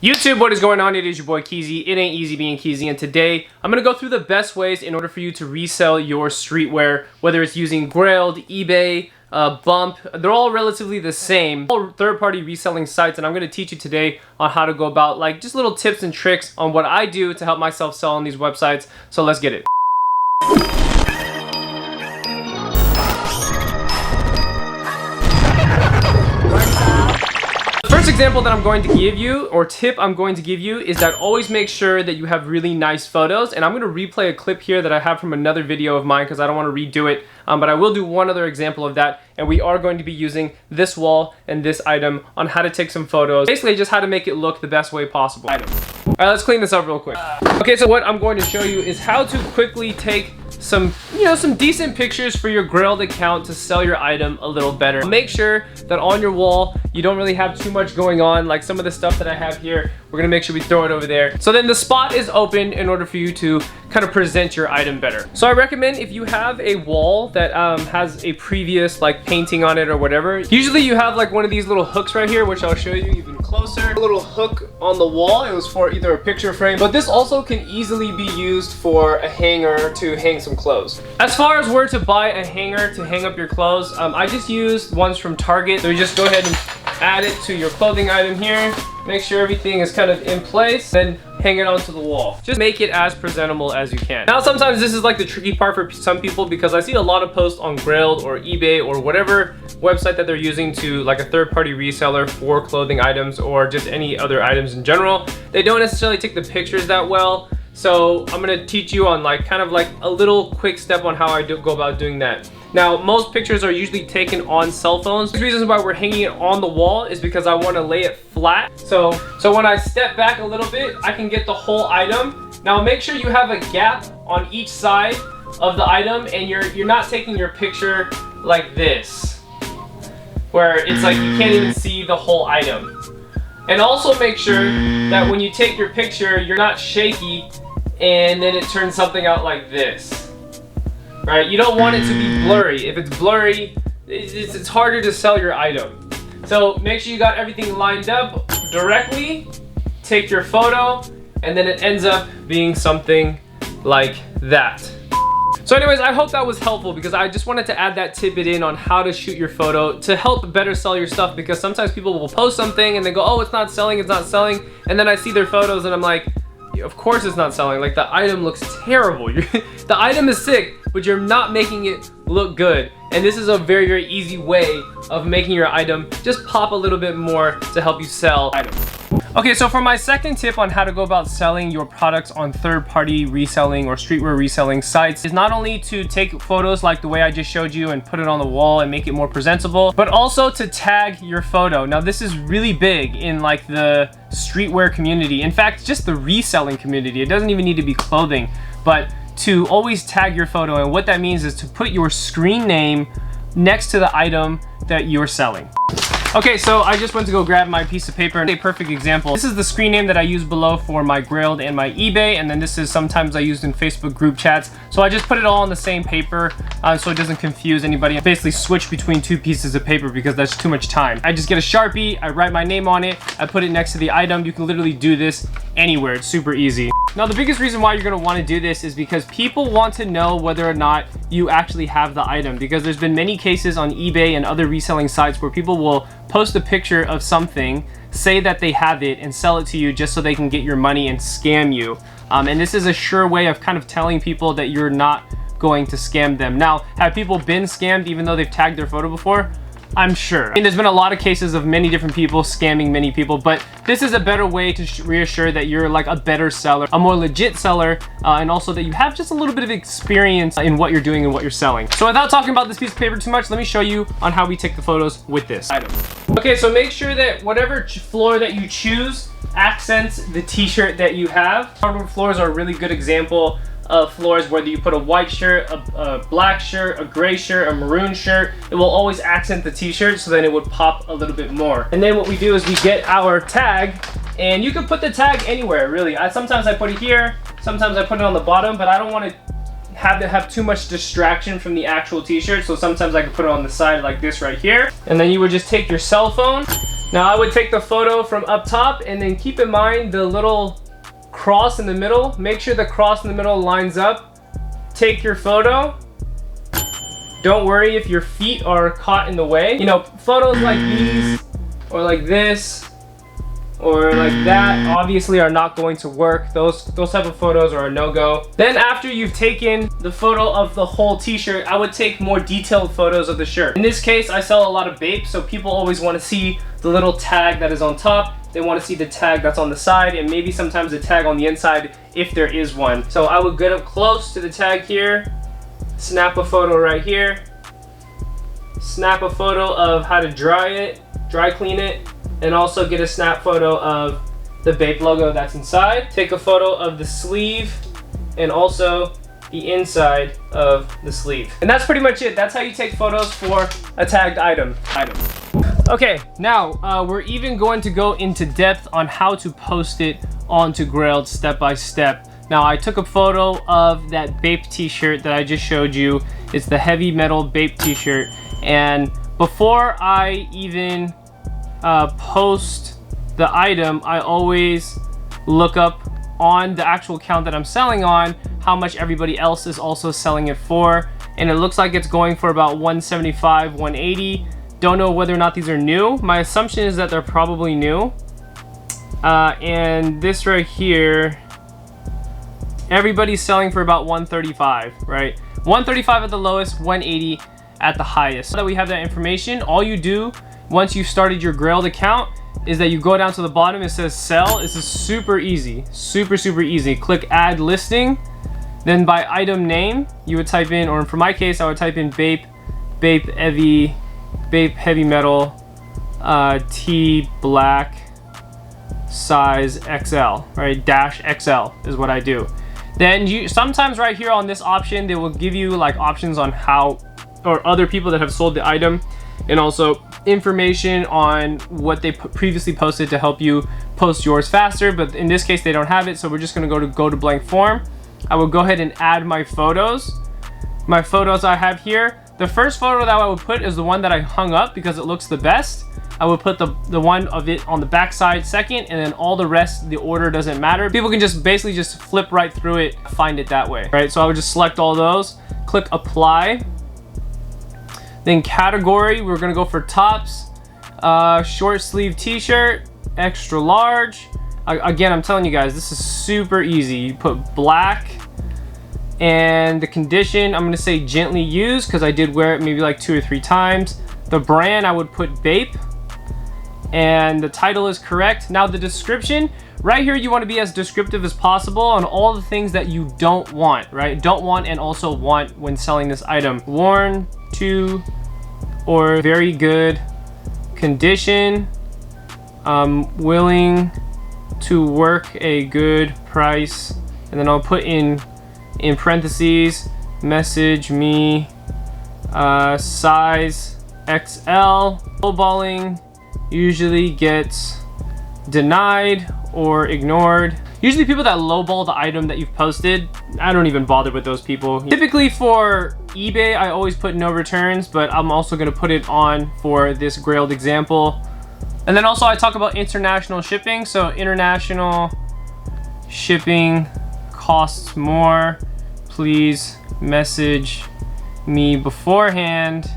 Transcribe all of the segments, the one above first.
YouTube, what is going on? It is your boy Keezy. It ain't easy being Keezy, and today I'm gonna go through the best ways in order for you to resell your streetwear, whether it's using Grailed, eBay, Bump. They're all relatively the same, all third-party reselling sites, and I'm gonna teach you today on how to go about like just little tips and tricks on what I do to help myself sell on these websites. So let's get it. First example that I'm going to give you, or tip I'm going to give you, is that always make sure that you have really nice photos. And I'm going to replay a clip here that I have from another video of mine because I don't want to redo it, but I will do one other example of that, and we are going to be using this wall and this item on how to take some photos, basically just how to make it look the best way possible. Alright, let's clean this up real quick. Okay, so what I'm going to show you is how to quickly take some decent pictures for your Grailed account to sell your item a little better. Make sure that on your wall you don't really have too much going on, like some of the stuff that I have here. We're gonna make sure we throw it over there, so then the spot is open in order for you to kind of present your item better. So I recommend, if you have a wall that has a previous like painting on it or whatever, usually you have like one of these little hooks right here, which I'll show you even closer. A little hook on the wall. It was for either a picture frame, but this also can easily be used for a hanger to hang some clothes. As far as where to buy a hanger to hang up your clothes, I just used ones from Target. So you just go ahead and add it to your clothing item here. Make sure everything is kind of in place, then hang it onto the wall. Just make it as presentable as you can. Now, sometimes this is like the tricky part for some people, because I see a lot of posts on Grailed or eBay or whatever website that they're using to like a third-party reseller for clothing items or just any other items in general. They don't necessarily take the pictures that well. So I'm gonna teach you on like kind of like a little quick step on how I go about doing that. Now, most pictures are usually taken on cell phones. The reason why we're hanging it on the wall is because I want to lay it flat. So when I step back a little bit, I can get the whole item. Now make sure you have a gap on each side of the item, and you're not taking your picture like this, where it's like you can't even see the whole item. And also make sure that when you take your picture, you're not shaky and then it turns something out like this. Right? You don't want it to be blurry. If it's blurry, it's harder to sell your item. So make sure you got everything lined up directly, take your photo, and then it ends up being something like that. So anyways, I hope that was helpful, because I just wanted to add that tidbit in on how to shoot your photo to help better sell your stuff, because sometimes people will post something and they go, oh, it's not selling, and then I see their photos and I'm like, of course it's not selling. Like, the item looks terrible. The item is sick, but you're not making it look good. And this is a very, very easy way of making your item just pop a little bit more to help you sell items. Okay, so for my second tip on how to go about selling your products on third-party reselling or streetwear reselling sites is not only to take photos like the way I just showed you and put it on the wall and make it more presentable, but also to tag your photo. Now, this is really big in like the streetwear community. In fact, just the reselling community. It doesn't even need to be clothing, but to always tag your photo. And what that means is to put your screen name next to the item that you're selling. Okay, so I just went to go grab my piece of paper, and a perfect example. This is the screen name that I use below for my Grailed and my eBay, and then this is sometimes I use in Facebook group chats. So I just put it all on the same paper so it doesn't confuse anybody. I basically switch between two pieces of paper because that's too much time. I just get a Sharpie, I write my name on it, I put it next to the item. You can literally do this anywhere. It's super easy. Now, the biggest reason why you're gonna wanna do this is because people want to know whether or not you actually have the item, because there's been many cases on eBay and other reselling sites where people will post a picture of something, say that they have it, and sell it to you just so they can get your money and scam you. And this is a sure way of kind of telling people that you're not going to scam them. Now, have people been scammed even though they've tagged their photo before? I'm sure. I mean, there's been a lot of cases of many different people scamming many people, but this is a better way to reassure that you're like a better seller, a more legit seller, and also that you have just a little bit of experience in what you're doing and what you're selling. So without talking about this piece of paper too much, let me show you on how we take the photos with this item. Okay, so make sure that whatever floor that you choose accents the t-shirt that you have. Hardwood floors are a really good example of floors. Whether you put a white shirt, a black shirt, a gray shirt, a maroon shirt, it will always accent the t-shirt, so then it would pop a little bit more. And then what we do is we get our tag, and you can put the tag anywhere, really. Sometimes I put it here, sometimes I put it on the bottom, but I don't want to have too much distraction from the actual t-shirt, so sometimes I can put it on the side like this right here. And then you would just take your cell phone. Now I would take the photo from up top and then keep in mind the little cross in the middle. Make sure the cross in the middle lines up. Take your photo. Don't worry if your feet are caught in the way. You know, photos like these or like this or like that obviously are not going to work. Those type of photos are a no-go. Then after you've taken the photo of the whole t-shirt, I would take more detailed photos of the shirt. In this case, I sell a lot of Bape, so people always want to see the little tag that is on top. They want to see the tag that's on the side, and maybe sometimes the tag on the inside if there is one. So I would get up close to the tag here, snap a photo right here, snap a photo of how to dry clean it, and also get a snap photo of the Bape logo that's inside. Take a photo of the sleeve and also the inside of the sleeve. And that's pretty much it. That's how you take photos for a tagged item. Okay, now we're even going to go into depth on how to post it onto Grailed step by step. Now I took a photo of that Bape t-shirt that I just showed you. It's the heavy metal Bape t-shirt, and before I even post the item, I always look up on the actual account that I'm selling on how much everybody else is also selling it for, and it looks like it's going for about 175, 180. Don't know whether or not these are new. My assumption is that they're probably new. And this right here, everybody's selling for about 135, right? 135 at the lowest, 180 at the highest. So that we have that information, all you do once you've started your Grailed account is that you go down to the bottom, it says sell. This is super easy, super easy. Click add listing. Then by item name, you would type in, or for my case, I would type in Bape heavy metal, T black, size XL, right? Dash XL is what I do. Then you sometimes right here on this option, they will give you like options on how, or other people that have sold the item, and also information on what they previously posted to help you post yours faster. But in this case, they don't have it, so we're just gonna go to blank form. I will go ahead and add my photos. My photos I have here. The first photo that I would put is the one that I hung up because it looks the best. I would put the one of it on the back side second, and then all the rest, the order doesn't matter. People can just basically just flip right through it, find it that way, right? So I would just select all those, click apply. Then category, we're gonna go for tops, short sleeve t-shirt, extra large. Again, I'm telling you guys, this is super easy. You put black, and the condition, I'm gonna say gently used because I did wear it maybe like 2 or 3 times. The brand, I would put Bape, and the title is correct. Now the description, right here you want to be as descriptive as possible on all the things that you don't want, right? Don't want and also want when selling this item. Worn to or very good condition, willing to work a good price, and then I'll put in parentheses, message me, size XL. Lowballing usually gets denied or ignored. Usually people that lowball the item that you've posted, I don't even bother with those people. Typically for eBay, I always put no returns, but I'm also gonna put it on for this Grailed example. And then also I talk about international shipping. So international shipping costs more. Please message me beforehand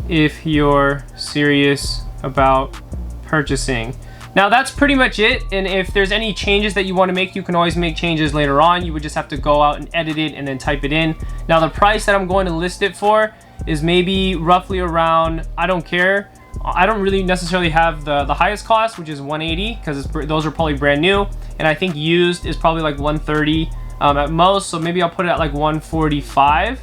if you're serious about purchasing. Now that's pretty much it, and if there's any changes that you want to make, you can always make changes later on. You would just have to go out and edit it and then type it in. Now the price that I'm going to list it for is maybe roughly around, I don't care, I don't really necessarily have the highest cost, which is 180, because those are probably brand new, and I think used is probably like 130 at most, so maybe I'll put it at like 145,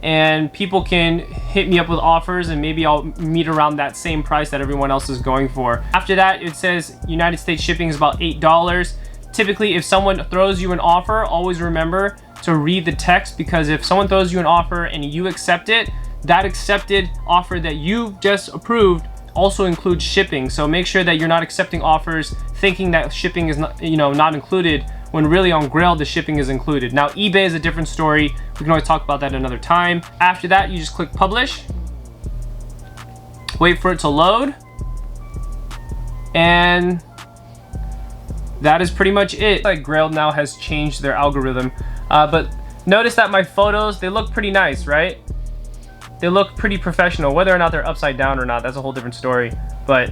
and people can hit me up with offers, and maybe I'll meet around that same price that everyone else is going for. After that, it says United States shipping is about $8. Typically, if someone throws you an offer, always remember to read the text, because if someone throws you an offer and you accept it, that accepted offer that you just approved also includes shipping. So make sure that you're not accepting offers thinking that shipping is not, not included, when really on Grailed the shipping is included. Now eBay is a different story. We can always talk about that another time. After that, you just click publish, wait for it to load, And that is pretty much it. Like Grailed now has changed their algorithm, but notice that my photos, they look pretty nice, right? They look pretty professional. Whether or not they're upside down or not, that's a whole different story. But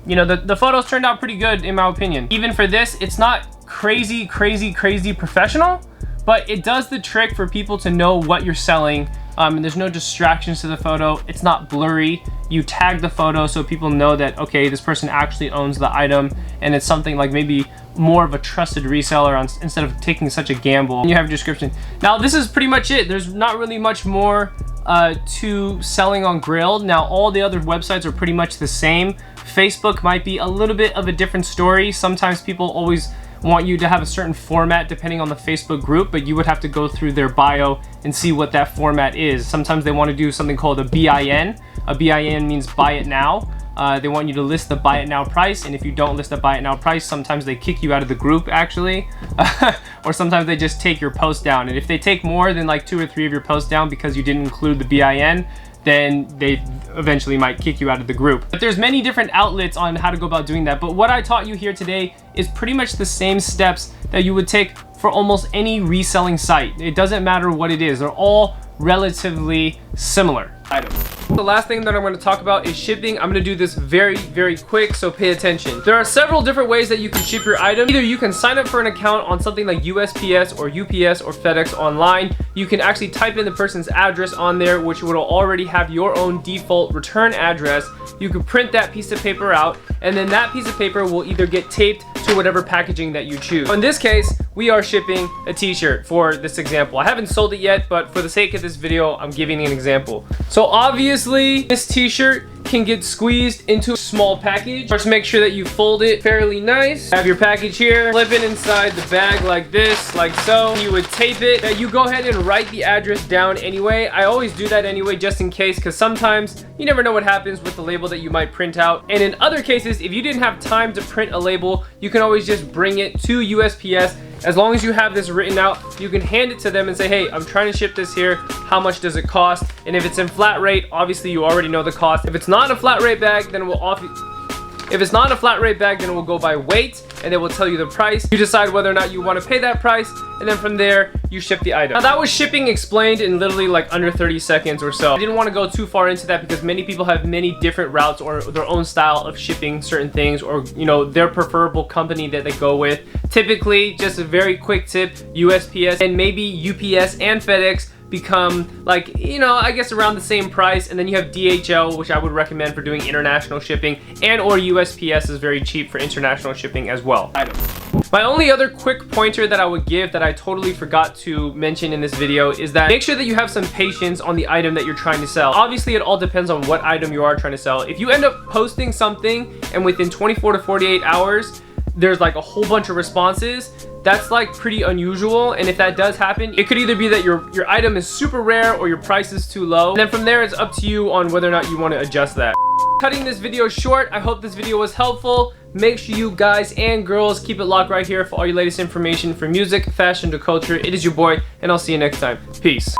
you know, the photos turned out pretty good in my opinion. Even for this, it's not crazy professional, but it does the trick for people to know what you're selling. And there's no distractions to the photo. It's not blurry. You tag the photo so people know that, okay, this person actually owns the item, and it's something like maybe more of a trusted reseller instead of taking such a gamble. And you have a description. Now this is pretty much it. There's not really much more to selling on Grailed. Now all the other websites are pretty much the same. Facebook might be a little bit of a different story. Sometimes people always want you to have a certain format depending on the Facebook group, but you would have to go through their bio and see what that format is. Sometimes they want to do something called a BIN. A BIN means buy it now. They want you to list the buy it now price, and if you don't list the buy it now price, sometimes they kick you out of the group actually. Or sometimes they just take your post down, and if they take more than like 2 or 3 of your posts down because you didn't include the BIN, then they eventually might kick you out of the group. But there's many different outlets on how to go about doing that, but what I taught you here today is pretty much the same steps that you would take for almost any reselling site. It doesn't matter what it is, they're all relatively similar items. The last thing that I'm going to talk about is shipping. I'm going to do this very quick, so pay attention. There are several different ways that you can ship your item. Either you can sign up for an account on something like USPS or UPS or FedEx online. You can actually type in the person's address on there, which will already have your own default return address. You can print that piece of paper out, and then that piece of paper will either get taped to whatever packaging that you choose. In this case, we are shipping a t-shirt for this example. I haven't sold it yet, but for the sake of this video, I'm giving an example. So obviously, this t-shirt can get squeezed into a small package. Just make sure that you fold it fairly nice. Have your package here, flip it inside the bag like this, like so. You would tape it. Now you go ahead and write the address down anyway. I always do that anyway, just in case, because sometimes you never know what happens with the label that you might print out. And in other cases, if you didn't have time to print a label, you can always just bring it to USPS. As long as you have this written out, you can hand it to them and say, hey, I'm trying to ship this here. How much does it cost? And if it's in flat rate, obviously you already know the cost. If it's not a flat rate bag, then we'll go by weight, and they will tell you the price. You decide whether or not you want to pay that price, and then from there, you ship the item. Now that was shipping explained in literally like under 30 seconds or so. I didn't want to go too far into that because many people have many different routes or their own style of shipping certain things, or you know, their preferable company that they go with. Typically, just a very quick tip, USPS and maybe UPS and FedEx become like, you know, I guess around the same price, and then you have DHL, which I would recommend for doing international shipping, and or USPS is very cheap for international shipping as well. My only other quick pointer that I would give that I totally forgot to mention in this video is that make sure that you have some patience on the item that you're trying to sell. Obviously, it all depends on what item you are trying to sell. If you end up posting something and within 24 to 48 hours, there's like a whole bunch of responses, that's like pretty unusual. And if that does happen, it could either be that your item is super rare or your price is too low. And then from there, it's up to you on whether or not you want to adjust that. Cutting this video short, I hope this video was helpful. Make sure you guys and girls keep it locked right here for all your latest information from music, fashion to culture. It is your boy, and I'll see you next time. Peace.